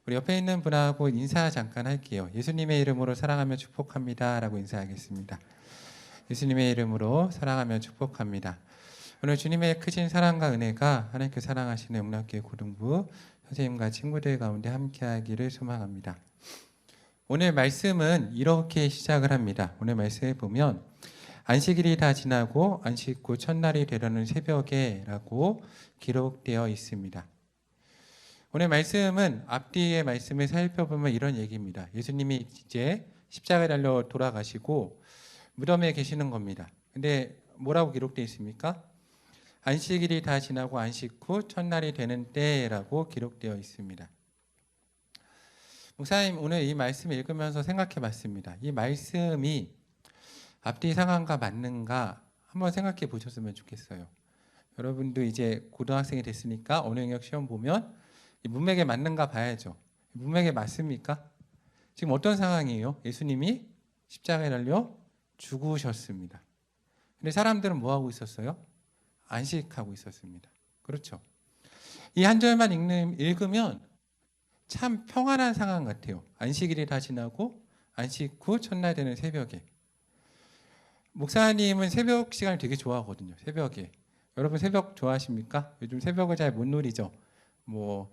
우리 옆에 있는 분하고 인사 잠깐 할게요. 예수님의 이름으로 사랑하며 축복합니다 라고 인사하겠습니다. 예수님의 이름으로 사랑하며 축복합니다. 오늘 주님의 크신 사랑과 은혜가 하나님께 사랑하시는 영락교회 고등부 선생님과 친구들 가운데 함께하기를 소망합니다. 오늘 말씀은 이렇게 시작을 합니다. 오늘 말씀에 보면 안식일이 다 지나고 안식 후 첫날이 되려는 새벽에 라고 기록되어 있습니다. 오늘 말씀은 앞뒤의 말씀을 살펴보면 이런 얘기입니다. 예수님이 이제 십자가에 달려 돌아가시고 무덤에 계시는 겁니다. 근데 뭐라고 기록되어 있습니까? 안식일이 다 지나고 안식 후 첫날이 되는 때라고 기록되어 있습니다. 목사님, 오늘 이 말씀을 읽으면서 생각해 봤습니다. 이 말씀이 앞뒤 상황과 맞는가 한번 생각해 보셨으면 좋겠어요. 여러분도 이제 고등학생이 됐으니까 언어영역 시험 보면 이 문맥에 맞는가 봐야죠. 문맥에 맞습니까? 지금 어떤 상황이에요? 예수님이 십자가에 달려 죽으셨습니다. 근데 사람들은 뭐 하고 있었어요? 안식하고 있었습니다. 그렇죠? 이 한 절만 읽으면 참 평안한 상황 같아요. 안식일이 다 지나고 안식 후 첫날 되는 새벽에. 목사님은 새벽 시간을 되게 좋아하거든요. 새벽에. 여러분 새벽 좋아하십니까? 요즘 새벽을 잘 못 누리죠. 뭐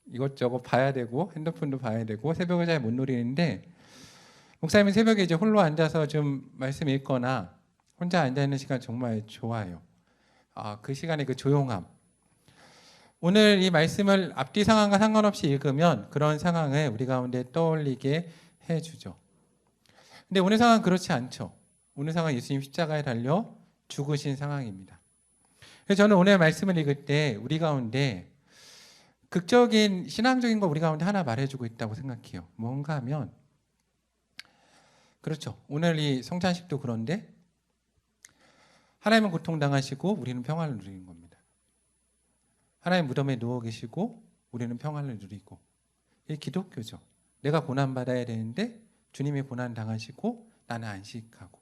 이것저것 봐야 되고 핸드폰도 봐야 되고 새벽을 잘 못 누리는데 목사님은 새벽에 이제 홀로 앉아서 좀 말씀 읽거나 혼자 앉아 있는 시간 정말 좋아해요. 그 시간의 그 조용함. 오늘 이 말씀을 앞뒤 상황과 상관없이 읽으면 그런 상황을 우리 가운데 떠올리게 해주죠. 근데 오늘 상황은 그렇지 않죠. 오늘 상황은 예수님 십자가에 달려 죽으신 상황입니다. 그래서 저는 오늘 말씀을 읽을 때 우리 가운데 극적인 신앙적인 거 우리 가운데 하나 말해주고 있다고 생각해요. 뭔가 하면 그렇죠. 오늘 이 성찬식도 그런데 하나님은 고통당하시고 우리는 평안을 누리는 겁니다. 하나님 무덤에 누워 계시고 우리는 평안을 누리고 이게 기독교죠. 내가 고난받아야 되는데 주님이 고난 당하시고 나는 안식하고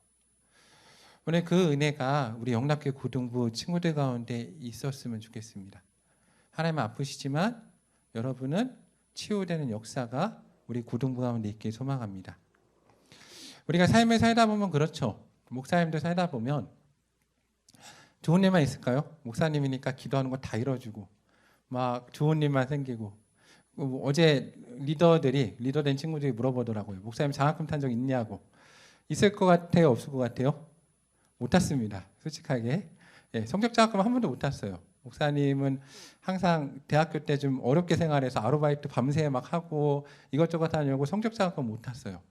오늘 그 은혜가 우리 영락교회 고등부 친구들 가운데 있었으면 좋겠습니다. 하나님은 아프시지만 여러분은 치유되는 역사가 우리 고등부 가운데 있길 소망합니다. 우리가 삶을 살다 보면 그렇죠. 목사님도 살다 보면 좋은 일만 있을까요? 목사님이니까 기도하는 거 다 이뤄주고 막 좋은 일만 생기고 어제 리더된 친구들이 물어보더라고요. 목사님 장학금 탄 적 있냐고. 있을 것 같아요? 없을 것 같아요? 못 탔습니다. 솔직하게. 성적 장학금 한 번도 못 탔어요. 목사님은 항상 대학교 때 좀 어렵게 생활해서 아르바이트 밤새 막 하고 이것저것 하려고 성적 장학금 못 탔어요.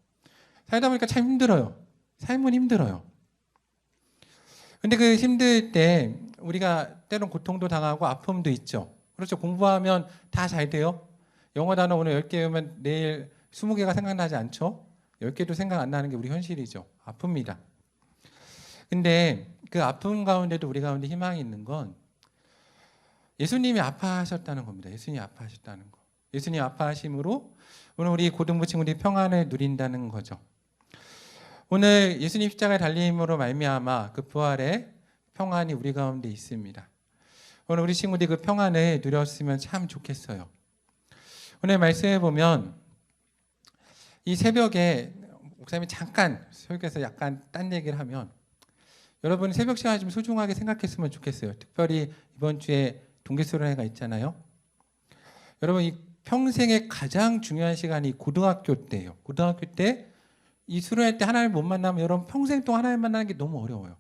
살다 보니까 참 힘들어요. 삶은 힘들어요. 근데 그 힘들 때 우리가 때론 고통도 당하고 아픔도 있죠. 그렇죠. 공부하면 다 잘 돼요. 영어 단어 오늘 10개 외우면 내일 20개가 생각나지 않죠. 10개도 생각 안 나는 게 우리 현실이죠. 아픕니다. 근데 그 아픔 가운데도 우리 가운데 희망이 있는 건 예수님이 아파하셨다는 겁니다. 예수님이 아파하셨다는 거. 예수님이 아파하심으로 오늘 우리 고등부 친구들이 평안을 누린다는 거죠. 오늘 예수님 십자가에 달림으로 말미암아 그 부활의 평안이 우리 가운데 있습니다. 오늘 우리 친구들이 그 평안을 누렸으면 참 좋겠어요. 오늘 말씀해 보면 이 새벽에 목사님이 잠깐 설교에서 약간 딴 얘기를 하면 여러분 새벽 시간을 좀 소중하게 생각했으면 좋겠어요. 특별히 이번 주에 동계수련회가 있잖아요. 여러분 이 평생의 가장 중요한 시간이 고등학교 때예요. 고등학교 때 이 수련회 때 하나님 못 만나면 여러분 평생 동안 하나님 만나는 게 너무 어려워요.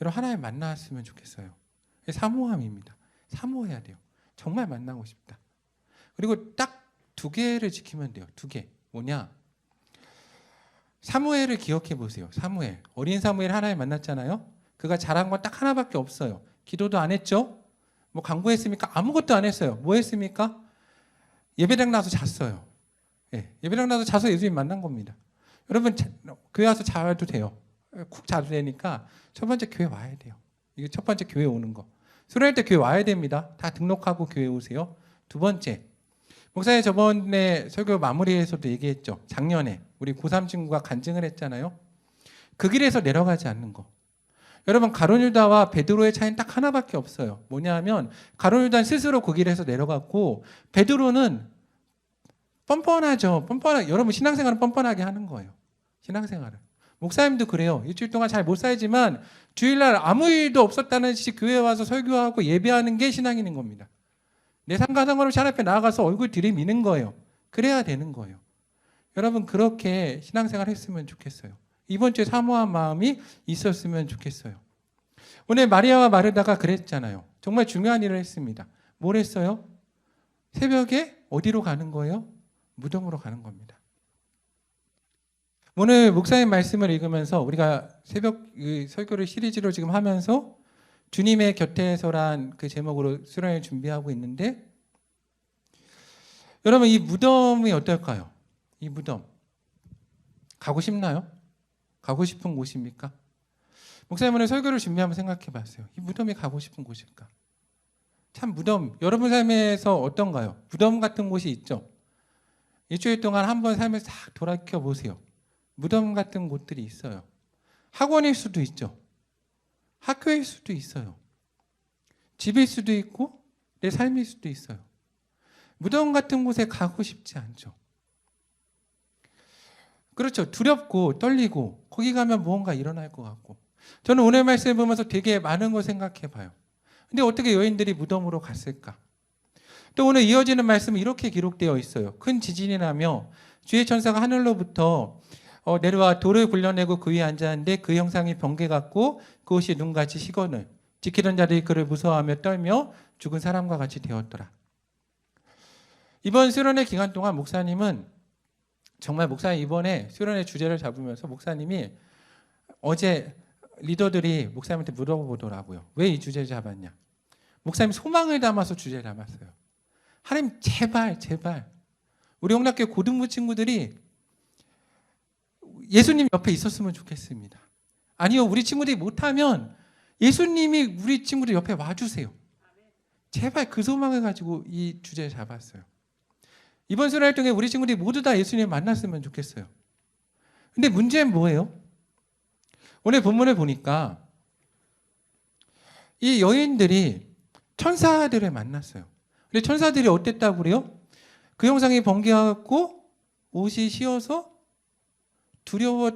여러분 하나님 만났으면 좋겠어요. 사모함입니다. 사모해야 돼요. 정말 만나고 싶다. 그리고 딱 2개를 지키면 돼요. 2개. 뭐냐? 사무엘을 기억해 보세요. 사무엘. 어린 사무엘 하나님 만났잖아요. 그가 잘한 건 딱 하나밖에 없어요. 기도도 안 했죠. 뭐 강구했습니까? 아무것도 안 했어요. 뭐 했습니까? 예배당 나와서 잤어요. 예배당 나와서 자서 예수님 만난 겁니다. 여러분 교회 와서 자도 돼요. 쿡 자도 되니까 첫 번째 교회 와야 돼요. 이게 첫 번째 교회 오는 거. 수련회 때 교회 와야 됩니다. 다 등록하고 교회 오세요. 2번째. 목사님 저번에 설교 마무리에서도 얘기했죠. 작년에 우리 고3 친구가 간증을 했잖아요. 그 길에서 내려가지 않는 거. 여러분 가룟 유다와 베드로의 차이는 딱 하나밖에 없어요. 뭐냐면 가룟 유다는 스스로 그 길에서 내려갔고 베드로는 뻔뻔하죠. 여러분 신앙생활은 뻔뻔하게 하는 거예요. 신앙생활은. 목사님도 그래요. 일주일 동안 잘 못 살지만 주일날 아무 일도 없었다는 듯이 교회에 와서 설교하고 예배하는 게 신앙인인 겁니다. 내 삶과 상관없이 하나님 앞에 나아가서 얼굴 들이미는 거예요. 그래야 되는 거예요. 여러분 그렇게 신앙생활 했으면 좋겠어요. 이번 주에 사모한 마음이 있었으면 좋겠어요. 오늘 마리아와 마르다가 그랬잖아요. 정말 중요한 일을 했습니다. 뭘 했어요? 새벽에 어디로 가는 거예요? 무덤으로 가는 겁니다. 오늘 목사님 말씀을 읽으면서 우리가 새벽 설교를 시리즈로 지금 하면서 주님의 곁에서란 그 제목으로 수련회를 준비하고 있는데 여러분 이 무덤이 어떨까요? 이 무덤 가고 싶나요? 가고 싶은 곳입니까? 목사님 오늘 설교를 준비하면 생각해 봤어요. 이 무덤이 가고 싶은 곳일까? 참 무덤, 여러분 삶에서 어떤가요? 무덤 같은 곳이 있죠? 일주일 동안 한번 삶을 싹 돌아켜 보세요. 무덤 같은 곳들이 있어요. 학원일 수도 있죠. 학교일 수도 있어요. 집일 수도 있고 내 삶일 수도 있어요. 무덤 같은 곳에 가고 싶지 않죠. 그렇죠. 두렵고 떨리고 거기 가면 무언가 일어날 것 같고 저는 오늘 말씀을 보면서 되게 많은 걸 생각해 봐요. 근데 어떻게 여인들이 무덤으로 갔을까? 또 오늘 이어지는 말씀은 이렇게 기록되어 있어요. 큰 지진이 나며 주의 천사가 하늘로부터 내려와 돌을 굴려내고 그 위에 앉았는데 그 형상이 번개 같고 그것이 눈같이 시건을 지키던 자들이 그를 무서워하며 떨며 죽은 사람과 같이 되었더라. 이번 수련회 기간 동안 목사님은 정말 목사님 이번에 수련회 주제를 잡으면서 목사님이 어제 리더들이 목사님한테 물어보더라고요. 왜 이 주제를 잡았냐? 목사님 소망을 담아서 주제를 담았어요. 하나님 제발 우리 홍락교 고등부 친구들이 예수님 옆에 있었으면 좋겠습니다. 아니요 우리 친구들이 못하면 예수님이 우리 친구들 옆에 와주세요. 제발 그 소망을 가지고 이 주제를 잡았어요. 이번 수련 활동에 우리 친구들이 모두 다 예수님을 만났으면 좋겠어요. 근데 문제는 뭐예요? 오늘 본문을 보니까 이 여인들이 천사들을 만났어요. 근데 천사들이 어땠다고 그래요? 그 형상이 번개하고 옷이 휘어서 두려워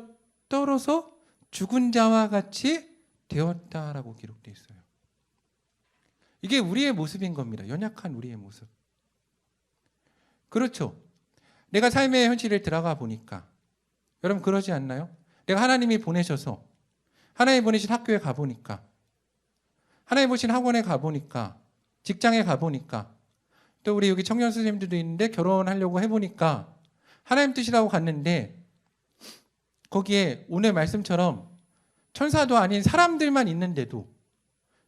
떨어서 죽은 자와 같이 되었다라고 기록되어 있어요. 이게 우리의 모습인 겁니다. 연약한 우리의 모습. 그렇죠. 내가 삶의 현실에 들어가 보니까 여러분 그러지 않나요? 내가 하나님이 보내셔서 하나님이 보내신 학교에 가보니까 하나님이 보신 학원에 가보니까 직장에 가보니까 또 우리 여기 청년 선생님들도 있는데 결혼하려고 해보니까 하나님 뜻이라고 갔는데 거기에 오늘 말씀처럼 천사도 아닌 사람들만 있는데도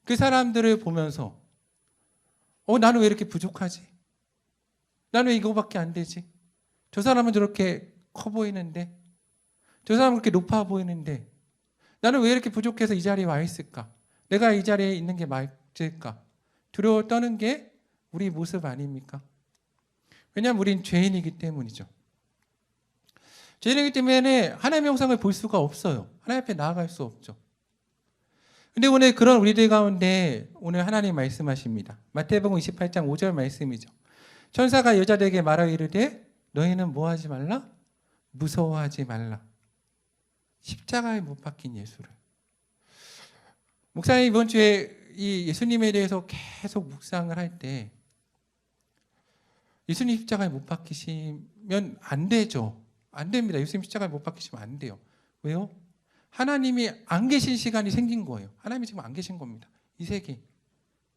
그 사람들을 보면서 나는 왜 이렇게 부족하지? 나는 왜 이거밖에 안 되지? 저 사람은 저렇게 커 보이는데 저 사람은 그렇게 높아 보이는데 나는 왜 이렇게 부족해서 이 자리에 와 있을까? 내가 이 자리에 있는 게 맞을까? 두려워 떠는 게 우리 모습 아닙니까? 왜냐하면 우린 죄인이기 때문이죠. 죄인이기 때문에 하나님의 형상을 볼 수가 없어요. 하나님 앞에 나아갈 수 없죠. 근데 오늘 그런 우리들 가운데 오늘 하나님 말씀하십니다. 마태복음 28장 5절 말씀이죠. 천사가 여자들에게 말하여 이르되 너희는 뭐하지 말라? 무서워하지 말라. 십자가에 못 박힌 예수를. 목사님 이번 주에 이 예수님에 대해서 계속 묵상을 할 때 예수님 십자가에 못 박히시면 안 되죠. 안 됩니다. 예수님 십자가에 못 박히시면 안 돼요. 왜요? 하나님이 안 계신 시간이 생긴 거예요. 하나님이 지금 안 계신 겁니다. 이 세계.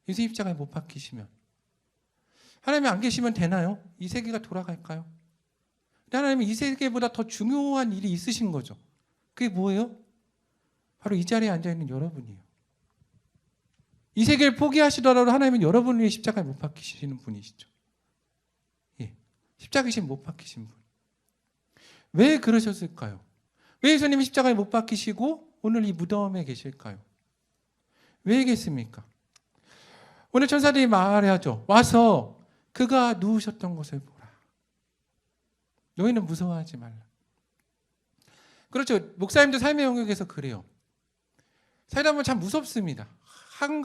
예수님 십자가에 못 박히시면. 하나님이 안 계시면 되나요? 이 세계가 돌아갈까요? 하나님은 이 세계보다 더 중요한 일이 있으신 거죠. 그게 뭐예요? 바로 이 자리에 앉아있는 여러분이에요. 이 세계를 포기하시더라도 하나님은 여러분을 위해 십자가에 못 박히시는 분이시죠. 예, 십자가에 못 박히신 분. 왜 그러셨을까요? 왜 예수님이 십자가에 못 박히시고 오늘 이 무덤에 계실까요? 왜겠습니까? 오늘 천사들이 말하죠. 와서 그가 누우셨던 곳을 보라. 너희는 무서워하지 말라. 그렇죠. 목사님도 삶의 영역에서 그래요. 살다 보면 참 무섭습니다.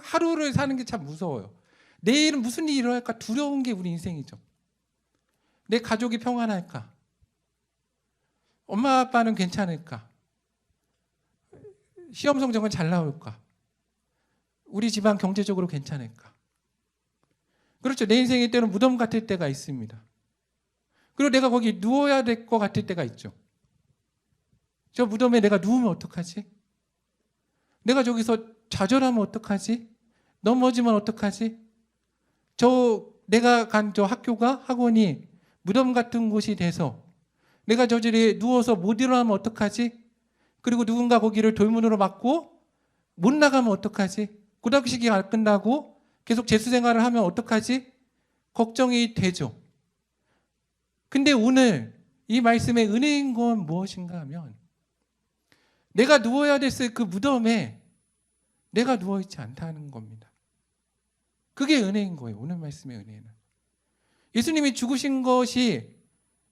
하루를 사는 게 참 무서워요. 내일은 무슨 일이 일어날까 두려운 게 우리 인생이죠. 내 가족이 평안할까? 엄마 아빠는 괜찮을까? 시험 성적은 잘 나올까? 우리 집안 경제적으로 괜찮을까? 그렇죠. 내 인생의 때는 무덤 같을 때가 있습니다. 그리고 내가 거기 누워야 될 것 같을 때가 있죠. 저 무덤에 내가 누우면 어떡하지? 내가 저기서 좌절하면 어떡하지? 넘어지면 어떡하지? 내가 간 저 학교가 학원이 무덤 같은 곳이 돼서 내가 저 자리에 누워서 못 일어나면 어떡하지? 그리고 누군가 거기를 돌문으로 막고 못 나가면 어떡하지? 고등학교 시기가 끝나고 계속 재수 생활을 하면 어떡하지? 걱정이 되죠. 근데 오늘 이 말씀의 은혜인 건 무엇인가 하면 내가 누워야 됐을 그 무덤에 내가 누워있지 않다는 겁니다. 그게 은혜인 거예요. 오늘 말씀의 은혜는. 예수님이 죽으신 것이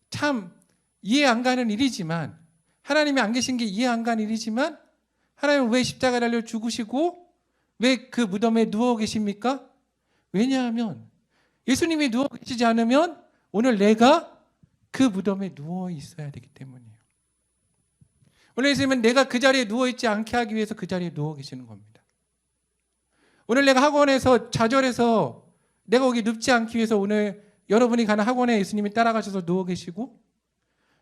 참 이해 안 가는 일이지만, 하나님이 안 계신 게 이해 안 가는 일이지만, 하나님은 왜 십자가에 달려 죽으시고 왜 그 무덤에 누워 계십니까? 왜냐하면 예수님이 누워 계시지 않으면 오늘 내가 그 무덤에 누워 있어야 되기 때문이에요. 오늘 예수님은 내가 그 자리에 누워 있지 않게 하기 위해서 그 자리에 누워 계시는 겁니다. 오늘 내가 학원에서 좌절해서 내가 거기 눕지 않기 위해서 오늘 여러분이 가는 학원에 예수님이 따라가셔서 누워 계시고,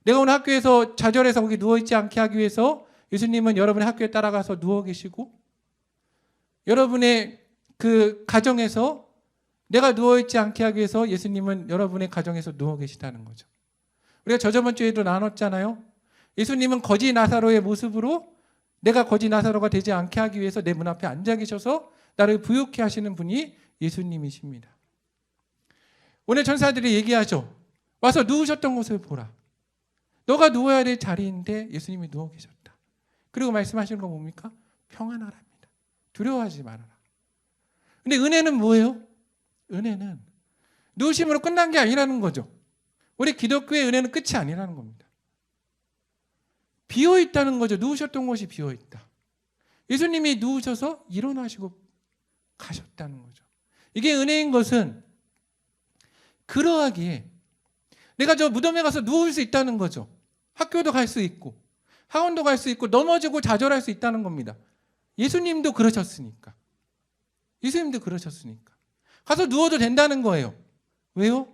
내가 오늘 학교에서 좌절해서 거기 누워 있지 않게 하기 위해서 예수님은 여러분의 학교에 따라가서 누워 계시고, 여러분의 그 가정에서 내가 누워 있지 않게 하기 위해서 예수님은 여러분의 가정에서 누워 계시다는 거죠. 우리가 저번 주에도 나눴잖아요. 예수님은 거지 나사로의 모습으로 내가 거지 나사로가 되지 않게 하기 위해서 내 문 앞에 앉아 계셔서 나를 부유케 하시는 분이 예수님이십니다. 오늘 천사들이 얘기하죠. 와서 누우셨던 곳을 보라. 너가 누워야 될 자리인데 예수님이 누워 계셨다. 그리고 말씀하시는 건 뭡니까? 평안하랍니다. 두려워하지 말아라. 근데 은혜는 뭐예요? 은혜는 누우심으로 끝난 게 아니라는 거죠. 우리 기독교의 은혜는 끝이 아니라는 겁니다. 비어있다는 거죠. 누우셨던 곳이 비어있다. 예수님이 누우셔서 일어나시고 가셨다는 거죠. 이게 은혜인 것은 그러하기에 내가 저 무덤에 가서 누울 수 있다는 거죠. 학교도 갈 수 있고 학원도 갈 수 있고 넘어지고 좌절할 수 있다는 겁니다. 예수님도 그러셨으니까. 예수님도 그러셨으니까. 가서 누워도 된다는 거예요. 왜요?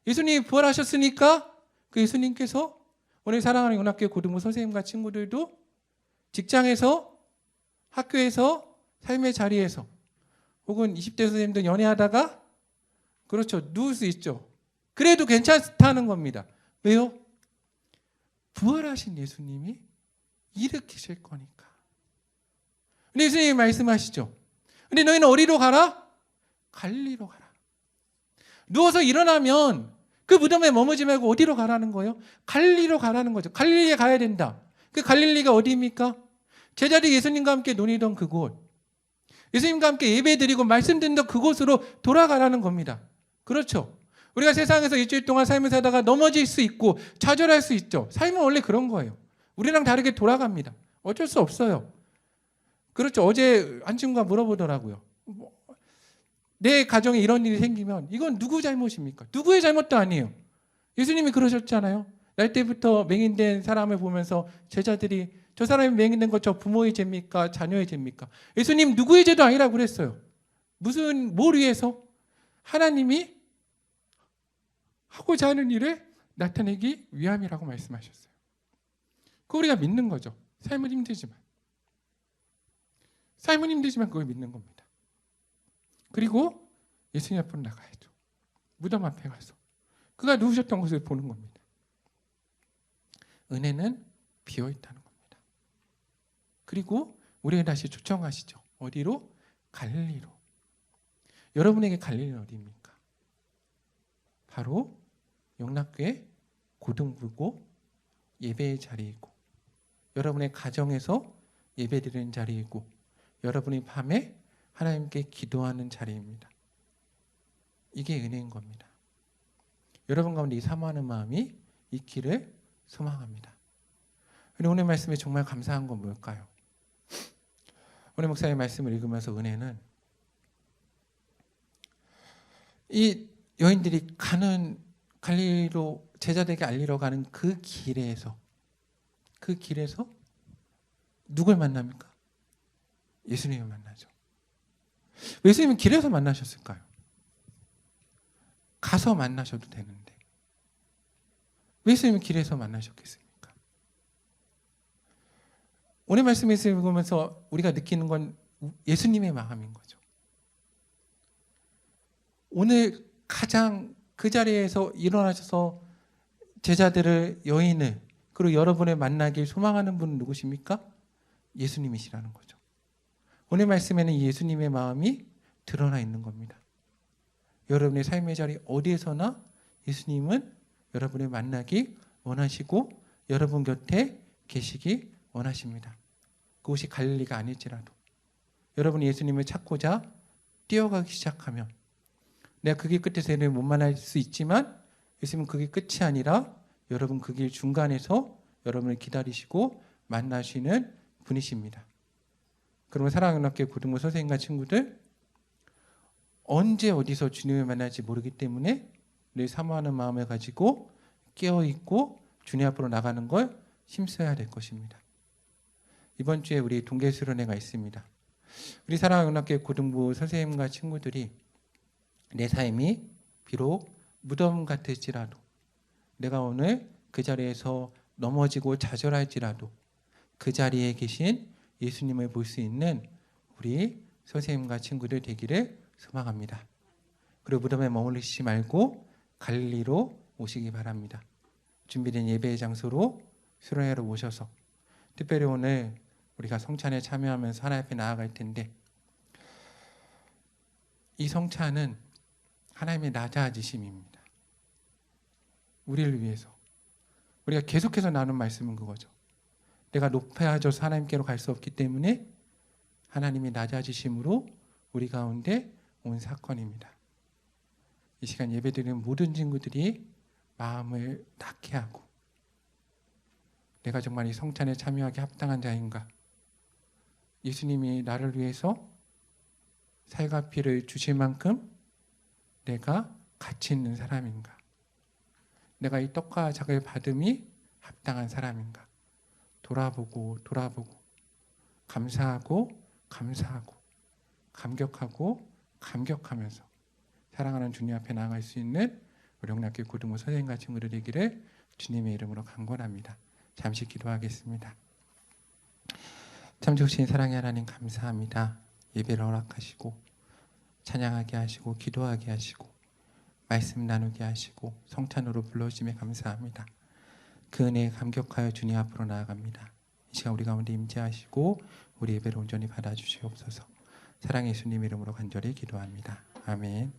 예수님이 부활하셨으니까 그 예수님께서 오늘 사랑하는 연합교회 고등부 선생님과 친구들도 직장에서, 학교에서, 삶의 자리에서, 혹은 20대 선생님들 연애하다가 그렇죠. 누울 수 있죠. 그래도 괜찮다는 겁니다. 왜요? 부활하신 예수님이 일으키실 거니까. 근데 예수님이 말씀하시죠. 근데 너희는 어디로 가라? 갈릴리로 가라. 누워서 일어나면 그 무덤에 머무지 말고 어디로 가라는 거예요? 갈릴리로 가라는 거죠. 갈릴리에 가야 된다. 그 갈릴리가 어디입니까? 제자들이 예수님과 함께 논의던 그곳. 예수님과 함께 예배드리고 말씀 듣던 그곳으로 돌아가라는 겁니다. 그렇죠. 우리가 세상에서 일주일 동안 삶을 살다가 넘어질 수 있고 좌절할 수 있죠. 삶은 원래 그런 거예요. 우리랑 다르게 돌아갑니다. 어쩔 수 없어요. 그렇죠. 어제 한 친구가 물어보더라고요. 내 가정에 이런 일이 생기면 이건 누구 잘못입니까? 누구의 잘못도 아니에요. 예수님이 그러셨잖아요. 날 때부터 맹인된 사람을 보면서 제자들이 저 사람이 맹인된 거 저 부모의 죄입니까? 자녀의 죄입니까? 예수님 누구의 죄도 아니라고 그랬어요. 뭘 위해서? 하나님이 하고자 하는 일을 나타내기 위함이라고 말씀하셨어요. 그거 우리가 믿는 거죠. 삶은 힘들지만 그걸 믿는 겁니다. 그리고 예수님 앞으로 나가야죠. 무덤 앞에 가서 그가 누우셨던 곳을 보는 겁니다. 은혜는 비어있다는 겁니다. 그리고 우리에게 다시 초청하시죠. 어디로? 갈릴리로. 여러분에게 갈릴리는 어디입니까? 바로 영락교회 고등부고 예배의 자리이고, 여러분의 가정에서 예배드리는 자리이고, 여러분이 밤에 하나님께 기도하는 자리입니다. 이게 은혜인 겁니다. 여러분 가운데 이 사모하는 마음이 있기를 소망합니다. 오늘 말씀에 정말 감사한 건 뭘까요? 오늘 목사의 말씀을 읽으면서 은혜는 이 여인들이 가는 갈릴리로 제자들에게 알리러 가는 그 길에서 누굴 만납니까? 예수님을 만나죠. 왜 예수님은 길에서 만나셨을까요? 가서 만나셔도 되는데 왜 예수님은 길에서 만나셨겠습니까? 오늘 말씀을 읽으면서 우리가 느끼는 건 예수님의 마음인 거죠. 오늘 가장 그 자리에서 일어나셔서 제자들을, 여인을, 그리고 여러분을 만나길 소망하는 분은 누구십니까? 예수님이시라는 거죠. 오늘 말씀에는 이 예수님의 마음이 드러나 있는 겁니다. 여러분의 삶의 자리 어디에서나 예수님은 여러분을 만나기 원하시고 여러분 곁에 계시기 원하십니다. 그곳이 갈릴리가 아닐지라도 여러분이 예수님을 찾고자 뛰어가기 시작하면 내가 그 길 끝에서 못 만날 수 있지만 예수님은 그게 끝이 아니라 여러분 그 길 중간에서 여러분을 기다리시고 만나시는 분이십니다. 그러면 사랑하는 학교 고등부 선생님과 친구들, 언제 어디서 주님을 만날지 모르기 때문에 늘 사모하는 마음을 가지고 깨어있고 주님 앞으로 나가는 걸 힘써야 될 것입니다. 이번 주에 우리 동계수련회가 있습니다. 우리 사랑하는 학교 고등부 선생님과 친구들이 내 삶이 비록 무덤 같을지라도 내가 오늘 그 자리에서 넘어지고 좌절할지라도 그 자리에 계신 예수님을 볼 수 있는 우리 선생님과 친구들 되기를 소망합니다. 그리고 무덤에 머무르시지 말고 갈릴리로 오시기 바랍니다. 준비된 예배의 장소로 수련회로 오셔서 특별히 오늘 우리가 성찬에 참여하면서 하나님 앞에 나아갈 텐데 이 성찬은 하나님의 낮아지심입니다. 우리를 위해서. 우리가 계속해서 나눈 말씀은 그거죠. 내가 높아져서 하나님께로 갈 수 없기 때문에 하나님이 낮아지심으로 우리 가운데 온 사건입니다. 이 시간 예배드리는 모든 친구들이 마음을 닦게 하고 내가 정말 이 성찬에 참여하기 합당한 자인가? 예수님이 나를 위해서 살과 피를 주실 만큼 내가 가치 있는 사람인가? 내가 이 떡과 작을 받음이 합당한 사람인가? 돌아보고 감사하고 감격하고 감격하면서 사랑하는 주님 앞에 나아갈 수 있는 우리 영락교회 고등부 선생님과 친구들 되기를 주님의 이름으로 간구합니다. 잠시 기도하겠습니다. 참 좋으신 사랑의 하나님 감사합니다. 예배를 허락하시고 찬양하게 하시고 기도하게 하시고 말씀 나누게 하시고 성찬으로 불러주심에 감사합니다. 그 은혜에 감격하여 주님 앞으로 나아갑니다. 이 시간 우리 가운데 임재하시고 우리 예배를 온전히 받아주시옵소서. 사랑의 예수님 이름으로 간절히 기도합니다. 아멘.